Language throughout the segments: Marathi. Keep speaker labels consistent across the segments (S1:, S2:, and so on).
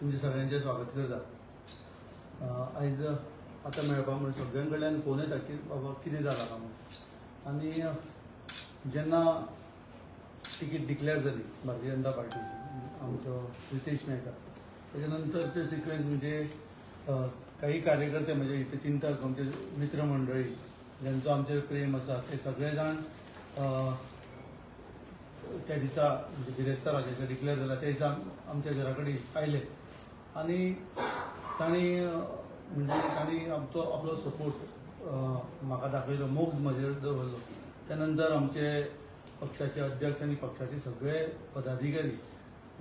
S1: तुमचे सगळ्यांचे स्वागत करता। आयज आतां मेळपाक म्हणजे सगळ्यां कडल्यान फोन येता की बाबा कितें जालां काय म्हणून। आनी जेन्ना टिकीट डिक्लेअर जाली भारतीय जनता पार्टीची आमचो रितेश नायका, तेच्या नंतरचे सिक्वेन्स म्हणजे काही कार्यकर्ते म्हणजे इथे चिंतक आमचे मित्र मंडळी ज्यांचो आमचेर प्रेम आसा ते सगळे जाण त्या दिसा म्हणजे बिरेस्तारा जेन्ना डिक्लेअर जाला त्या दिसा आमच्या घरा कडेन आयले आनी तांणी आपलो सपोर्ट म्हाका दाखयलो, मोग म्हजेर दवरलो। त्या नंतर आमचे पक्षाचे अध्यक्ष आनी पक्षाचे सगळे पदाधिकारी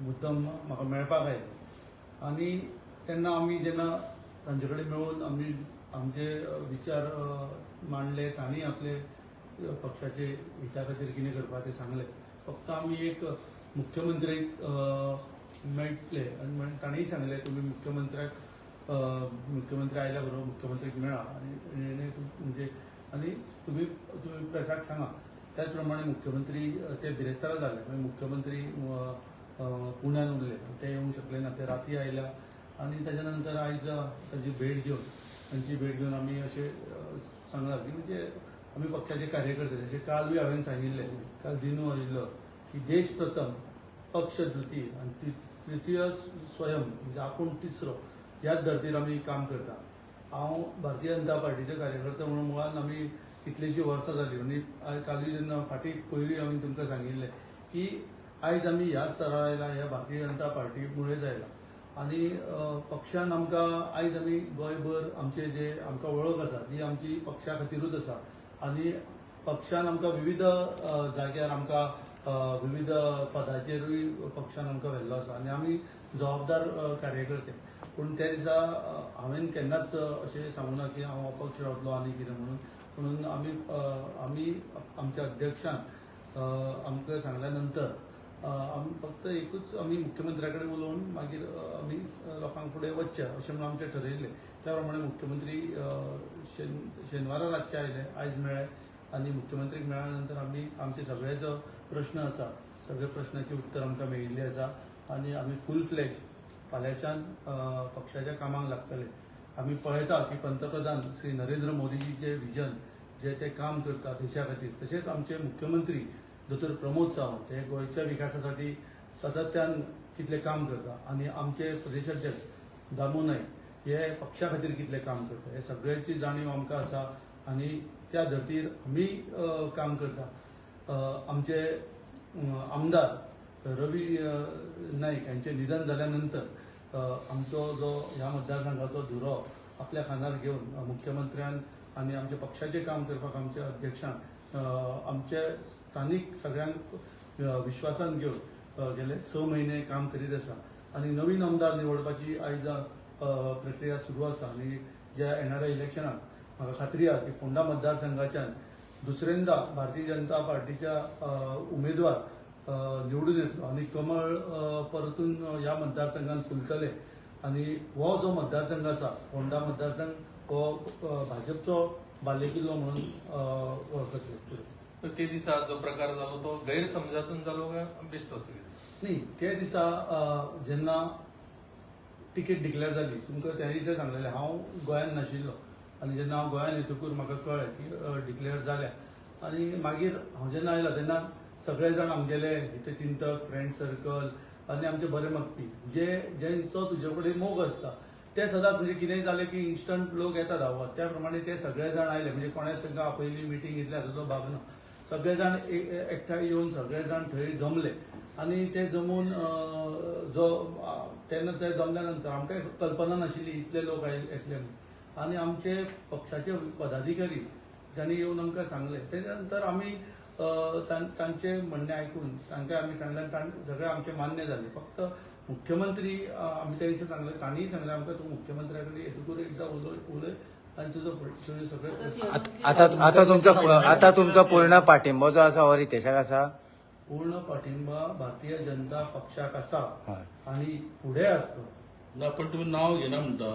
S1: मुद्दम म्हाका मेळपाक आयले आनी तेन्ना आमी जेन्ना तांचे कडेन मेळून आमी आमचे विचार मांडले, तांणी आपले पक्षाचे हिता खातीर कितें करपाक तें सांगलें। फक्त आमी एक मुख्यमंत्र्याक मेळटले आनी तांणीय सांगलें तुमी मुख्यमंत्री आयल्या बरोबर मुख्यमंत्र्याक मेळा आनी म्हणजे आनी तुमी प्रेसाक सांगा। त्याच प्रमाणे मुख्यमंत्री ते बिरेस्तारा जाले, मागीर मुख्यमंत्री पुण्यान उरले, ते येवंक शकले ना, ते राती आयल्या आनी तेच्या नंतर आयज तांची भेट घेवन आमी अशें सांगलां की म्हणजे आमी पक्षाचे कार्यकर्ते जशें कालूय हांवें सांगिल्लें, काल दिनू आयिल्लो की देश प्रथम पक्ष द्वितीय आनी तृतीय स्वयं म्हणजे आपूण तिसरो ह्याच धर्तीर आमी काम करता। हांव भारतीय जनता पार्टीचे कार्यकर्ते म्हणून मुळान आमी कितलींशीं वर्सां जालीं आनी कालूय जेन्ना फाटीं पयलीं हांवें तुमकां सांगिल्लें की आयज आमी ह्या स्तरार आयला ह्या भारतीय जनता पार्टी मुळेच आयला आनी पक्षान आमकां आयज आमी गोंयभर आमचे जे आमकां वळख आसा ती आमची पक्षा खातीरूच आसा आनी पक्षान आमकां विविध जाग्यार आमकां विविध पदाचेरूय पक्षान आमकां व्हेल्लो आसा आनी आमी जबाबदार कार्यकर्ते। पूण त्या दिसा हांवें केन्नाच अशें सांगूं ना की हांव अपक्ष रावतलो आनी कितें म्हणून आमी आमच्या अध्यक्षान आमकां सांगल्या नंतर आमी फक्त एकूच आमी मुख्यमंत्र्या कडेन उलोवन मागीर आमी लोकांक फुडें वचचें अशें म्हणून आमचें ठरयिल्लें। त्या प्रमाणे मुख्यमंत्री शेनवारा रातचे आयले, आयज मेळ्ळे आनी मुख्यमंत्रीक मेळ्ळ्या नंतर आमी आमचे सगळे जो प्रश्न आसा सगळे प्रश्नाची उत्तर आमकां मेळिल्लीं आसा आनी आमी फूल फ्लेज फाल्यांच्यान पक्षाच्या कामाक लागतले। आमी पळयता की पंतप्रधान श्री नरेंद्र मोदीजीचे विजन जे ते काम करता देशा खातीर, तशेंच आमचे मुख्यमंत्री दोतोर प्रमोद सावंत हे गोंयच्या विकासा खातीर सातत्यान कितले काम करता आनी आमचे प्रदेशाध्यक्ष दामू नायक हे पक्षा खातीर कितले काम करता हे सगळ्याची जाणीव आमकां आसा आनी त्या धर्तीर आमी काम करता। आमचे आमदार रवी नाईक यांचे निधन झाल्या नंतर आमचो जो ह्या मतदारसंघाचो धुरो आपल्या खांदार घेवन मुख्यमंत्र्यान आनी आमच्या पक्षाचे काम करपाक आमच्या अध्यक्षान आमचे स्थानीक सगळ्यांक विश्वासान घेवन गेले 6 म्हयने काम करीत आसा आनी नवीन आमदार निवडपाची आयज प्रक्रिया सुरू आसा आनी ज्या येणाऱ्या इलेक्शनाक म्हाका खात्री आसा की फोंडा मतदारसंघाच्यान दुसऱ्यांदा भारतीय जनता पार्टीच्या उमेदवार निवडून येतलो आनी कमळ परतून ह्या मतदारसंघात फुलतले आनी हो जो मतदारसंघ आसा फोंडा मतदारसंघ हो भाजपचो बालेकिल्लो म्हणून वळखतले।
S2: तर ते दिसा जो प्रकार जालो तो गैरसमजातून जालो काय बेस्ट असो
S1: नाही, त्या दिसा जेन्ना टिकेट डिक्लेअर जाली तुमकां त्या दिसा सांगलेलें हांव गोंयांत नाशिल्लो आनी जेन्ना हांव गोंयांत येतकूर म्हाका कळ्ळें की डिक्लेअर जाल्या आनी मागीर हांव जेन्ना आयलो तेन्ना सगळे जाण आमगेले हितचिंतक फ्रेंड सर्कल आनी आमचे बरे मागपी जेंचो तुजे कडेन मोग आसता ते सदांच म्हणजे कितेंय जालें की इन्स्टंट लोक येता धांवत, त्या प्रमाणे ते सगळे जाण आयले म्हणजे कोणेच तांकां आपयली मिटींग घेतल्या हाचो भाग ना। सगळे जाण एकठांय येवन सगळे जाण थंय जमले आनी ते जमून तेन्ना ते जमल्या नंतर आमकां कल्पना नाशिल्ली इतले लोक येतले म्हणून आनी आमचे पक्षाचे पदाधिकारी जांणी येवन आमकां सांगले तेच्या नंतर आमी तांचे म्हणणें आयकून तांकां आमी सांगलें सगळें आमचें मान्य जालें। फक्त मुख्यमंत्री आमी त्या दिसा सांगलें, तांणीय सांगलें आमकां तूं मुख्यमंत्र्या कडेन येतकूर एकदां उलय आनी तुजो सगळें
S3: आता तुमचो पूर्ण पाठिंबो जो आसा हो रितेशाक आसा?
S1: पूर्ण पाठिंबा भारतीय जनता पक्षाक आसा आनी फुडें आसतो
S4: ना। पण तुम्ही नाव घेना म्हणटा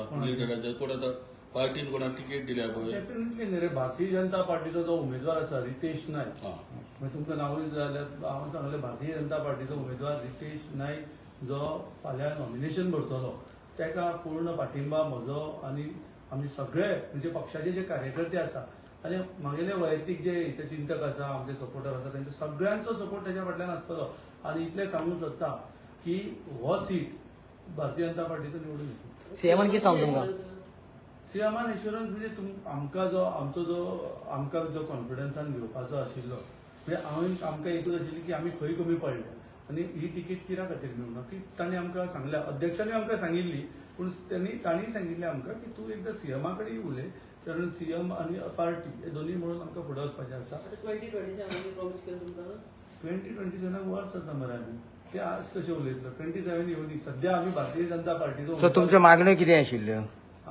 S4: कोण आता पार्टीन कोणाक तिकेट दिल्या पळय
S1: डेफिनेटली न्ही रे, भारतीय जनता पार्टीचो जो उमेदवार आसा रितेश नायक, मागीर तुमकां नांवूय जाल्यार हांवें सांगलें भारतीय जनता पार्टीचो उमेदवार रितेश नायक जो फाल्यां नॉमिनेशन भरतलो ताका पूर्ण पाठिंबा म्हजो आनी आमी सगळे म्हणजे पक्षाचे जे कार्यकर्ते आसा आनी म्हागेले वैयक्तीक जे हितचिंतक आसा आमचे सपोर्टर आसा तेंचो सगळ्यांचो सपोर्ट तेच्या फाटल्यान आसतलो आनी इतलें सांगूंक सोदता की हो सीट भारतीय जनता पार्टीचो निवडून येतलो.
S3: सीएमान कितें सांगू तुमकां?
S1: सीएमान एश्युरन्स म्हणजे आमकां जो कॉन्फिडन्सान घेवपाचो आशिल्लो म्हणजे आमकां एकूच आशिल्ली की आमी खंय कमी पडले आनी ही तिकीट कित्या खातीर मेळना की तांणी आमकां सांगल्या अध्यक्षांनी आमकां सांगिल्ली पूण तांणी सांगिल्लें आमकां की तूं एकदां सीएमा कडेन उलय कारण सीएम आनी पार्टी हे दोनूय म्हणून आमकां फुडें वचपाचें आसा. 2027 वर्स आसा मरे आमी ते आज कशें उलयतलो 27 येवनी सद्या आमी भारतीय जनता पार्टीचो
S3: सो तुमच्यो मागण्यो कितें आशिल्ल्यो?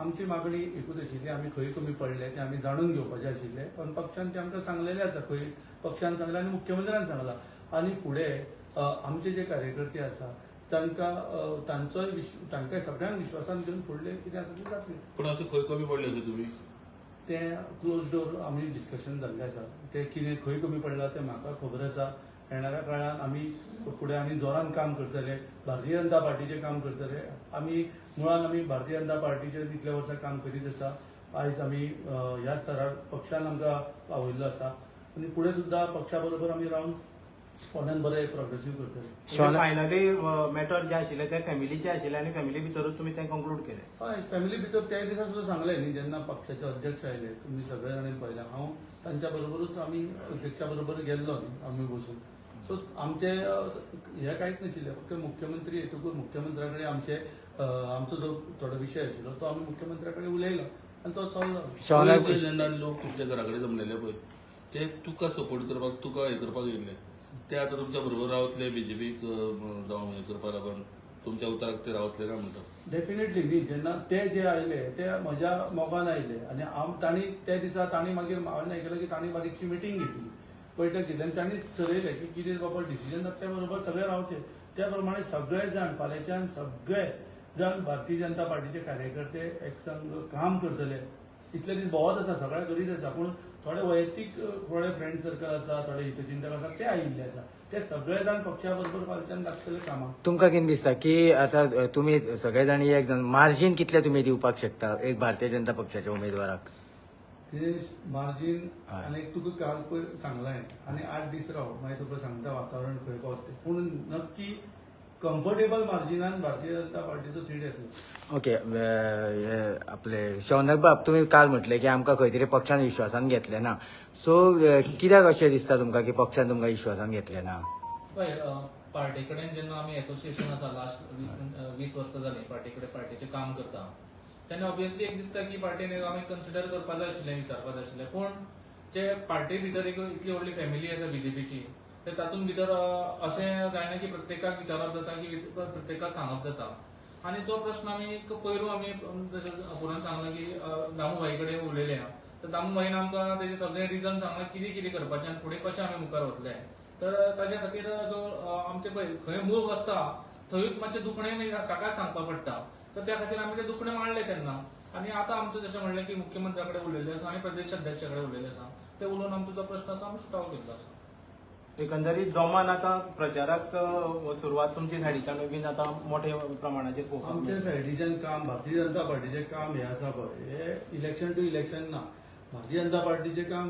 S1: आमची मागणी एकूच आशिल्ली आमी खंय कमी पडले ते आमी जाणून घेवपाचे आशिल्ले पण पक्षान ते आमकां सांगलेले आसा खंय पक्षान सांगला आनी मुख्यमंत्र्यान सांगला आनी फुडें आमचे जे कार्यकर्ते आसा तांकां सगळ्यांक विश्वासान घेवन फुडले कितें आसा तें जातलें.
S4: पण असं खंय कमी पडले का तुम्ही?
S1: ते क्लोज डोर आमी डिस्कशन जाल्लें आसा ते कितें खंय कमी पडला तें म्हाका खबर आसा. येणाऱ्या काळात आमी फुडें आमी जोरान काम करतले भारतीय जनता पार्टीचें काम करतले मुळात आमी भारतीय जनता पार्टीचें इतल्या वर्सां काम करीत आसा. आयज आमी ह्या स्तरार पक्षान आमकां पावयल्लो आसा आनी फुडें सुद्दां पक्षा बरोबर आमी रावन फोंड्यान बरें प्रोग्रेसीव करतले.
S5: फायनली मॅटर जे आशिल्ले ते फॅमिलीचे आशिल्ले आनी फॅमिली भितरूच तुमी तें कंक्लूड केलें.
S1: हय फॅमिली भितर त्या दिसा सुद्दां सांगलें न्ही जेन्ना पक्षाचे अध्यक्ष आयले तुमी सगळे जाणांनी पळयलें हांव तांच्या बरोबरूच आमी अध्यक्षा बरोबर गेल्लो न्ही आमी बसून सो आमचे हे कांयच नाशिल्लें फक्त मुख्यमंत्री येतकूर मुख्यमंत्र्या कडेन आमचो जो थोडो विशय आशिल्लो तो आमी मुख्यमंत्र्या कडेन उलयलो आनी तो सॉल्व जालो.
S4: जेन्ना लोक तुमच्या घरा कडेन जमलेले पळय ते तुका सपोर्ट करपाक तुका हे करपाक येयल्ले ते आतां तुमच्या बरोबर रावतले बीजेपीक जावं हे करपा लागून तुमच्या उतराक ते रावतले ना म्हणटा.
S1: डेफिनेटली न्ही जेन्ना ते जे आयले ते म्हज्या मोगान आयले आनी तांणी त्या दिसा तांणी मागीर हांवें आयकलें की तांणी बारीकशी मिटींग घेतली बैठक घेतली आनी तांणी ठरयलें की कितें बाबा डिसिजन जाता त्या बरोबर सगळे रावचे. त्या प्रमाणे सगळे जाण फाल्यांच्यान सगळे जाण भारतीय जनता पार्टीचे कार्यकर्ते एकसंग काम करतले. इतले दीस भोंवत आसा सगळ्या करीत आसा पूण थोडे वैयक्तीक थोडे फ्रेंड सर्कल आसा थोडे हितचिंतक आसा ते आयिल्ले आसा ते सगळे जाण पक्षा बरोबर फालच्यान लागतले कामाक.
S3: तुमकां कितें दिसता की आतां तुमी सगळे जाण एक जाण मार्जीन कितले तुमी दिवपाक शकता एक भारतीय जनता पक्षाच्या उमेदवाराक?
S1: मार्जीन आनी तुका काल पयर सांगलां आनी 8 दीस राव मागीर तुका सांगता वातावरण खंय पावता पूण नक्की कम्फर्टेबल मार्जिनान भारतीय जनता पार्टीचो सीट येतलो.
S3: ओके आपले शौनक बाब तुमी काल म्हटले की आमकां खंय तरी पक्षान विश्वासान घेतले ना सो कित्याक अशें दिसता तुमकां की पक्षान तुमकां विश्वासान घेतले ना?
S6: पळय पार्टी कडेन जेन्ना आमी एसोसिएशन आसा लास्ट 20 वर्सां जालीं पार्टी कडेन पार्टीचें काम करता तेन्ना ऑब्वियसली एक दिसता की पार्टीन आमी कन्सिडर करपा जाय आशिल्लें विचारपा जाय आशिल्लें पूण जे पार्टी भितर एक इतली व्हडली फॅमिली आसा बीजेपीची तर तातूंत भितर अशें जायना की प्रत्येकाक विचारप जाता की प्रत्येकाक सांगप जाता आनी जो प्रश्न आमी पयरूं आमी जशें अपुरान सांगलां की दामूभाई कडेन उलयले तर दामूभाईन आमकां तेजें सगळें रिजन सांगलां कितें कितें करपाचें आनी फुडें कशें आमी मुखार वतले. तर ताज्या खातीर जो आमचे पळय खंय मोग आसता थंयूच मातशें दुखणें ताकाच सांगपा पडटा तर त्या खातीर आमी तें दुखणें मांडलें तेन्ना आनी आतां आमचें जशें म्हणलें की मुख्यमंत्र्या कडेन उलयल्लें आसा आनी प्रदेश अध्यक्षा कडेन उलयल्लें आसा ते उलोवन आमचो जो प्रश्न आसा आमी सुटावो केल्लो आसा.
S5: एकंदरीत जोमान आतां प्रचाराक सुरवात तुमचे सायडीच्यान बीन आतां मोठ्या प्रमाणाचेर पळोवपाक
S1: आमच्या सायडीच्यान काम भारतीय जनता पार्टीचें काम हें आसा पळय हे इलेक्शन टू इलेक्शन ना. भारतीय जनता पार्टीचें काम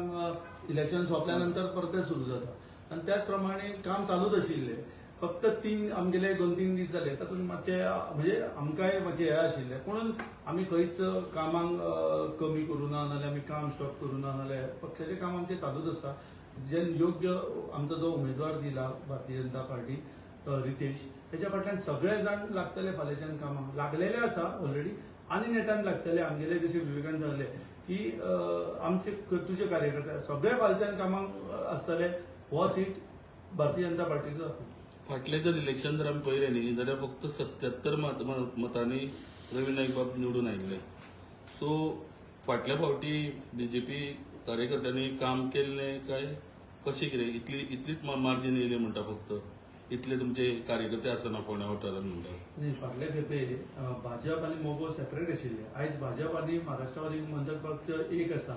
S1: इलेक्शन सोंपल्या नंतर परत सुरू जाता आनी त्याच प्रमाणे काम चालूच आशिल्लें फक्त आमगेले 2-3 दीस जाले तातूंत मातशें म्हणजे आमकांय मातशें हें आशिल्लें पूण आमी खंयच कामाक कमी करूं ना नाजाल्यार आमी काम स्टॉप करूं ना नाजाल्यार पक्षाचें काम आमचें चालूच आसा. जे योग्य आमचो जो उमेदवार दिला भारतीय जनता पार्टी रितेश तेच्या फाटल्यान सगळे जाण लागतले फाल्यांच्यान कामाक लागलेले आसा ऑलरेडी आनी नेटान लागतले. आमगेले जशें विवेकान सांगलें की आमचे तुजे कार्यकर्ते सगळे फाल्यांच्यान कामाक आसतले. हो सीट भारतीय जनता पार्टीचो जातलो.
S4: फाटले जर इलेक्शन जर आमी पळयलें न्ही जाल्यार फक्त 77 मतांनी रवी नाईक बाब निवडून आयिल्ले. सो फाटल्या फावटी बीजेपी कार्यकर्त्यांनी काम केल्लें काय कशें कितें इतलीच मार्जीन येयली म्हणटा फक्त इतले तुमचे कार्यकर्ते आसना फोंड्या वाठारांत म्हणटा.
S1: न्ही फाटले खेपे भाजप आनी मोगो सेपरेट आशिल्ले. आयज भाजप आनी महाराष्ट्रवादी मंथक पक्ष एक आसा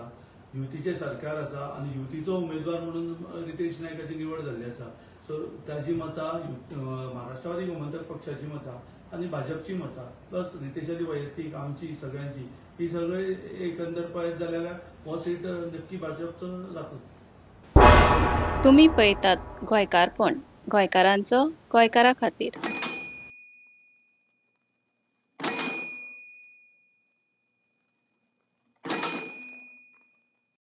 S1: युतीचे सरकार आसा आणि युतीचो उमेदवार म्हणून रितेश नायकाची निवड जाल्ली आसा. सो ताजी मतां महाराष्ट्रवादी गोमंतक पक्षाची मतां आणि भाजपची मतां प्लस रितेशाची वैयक्तीक आमची सगळ्यांची ही सगळे एकंदर पळयत जाल्यार हो सीट नक्की भाजपचो जातलो.
S7: तुम्ही पळयतात गोंयकारपण, गोंयकारांचो गोंयकारा खातीर.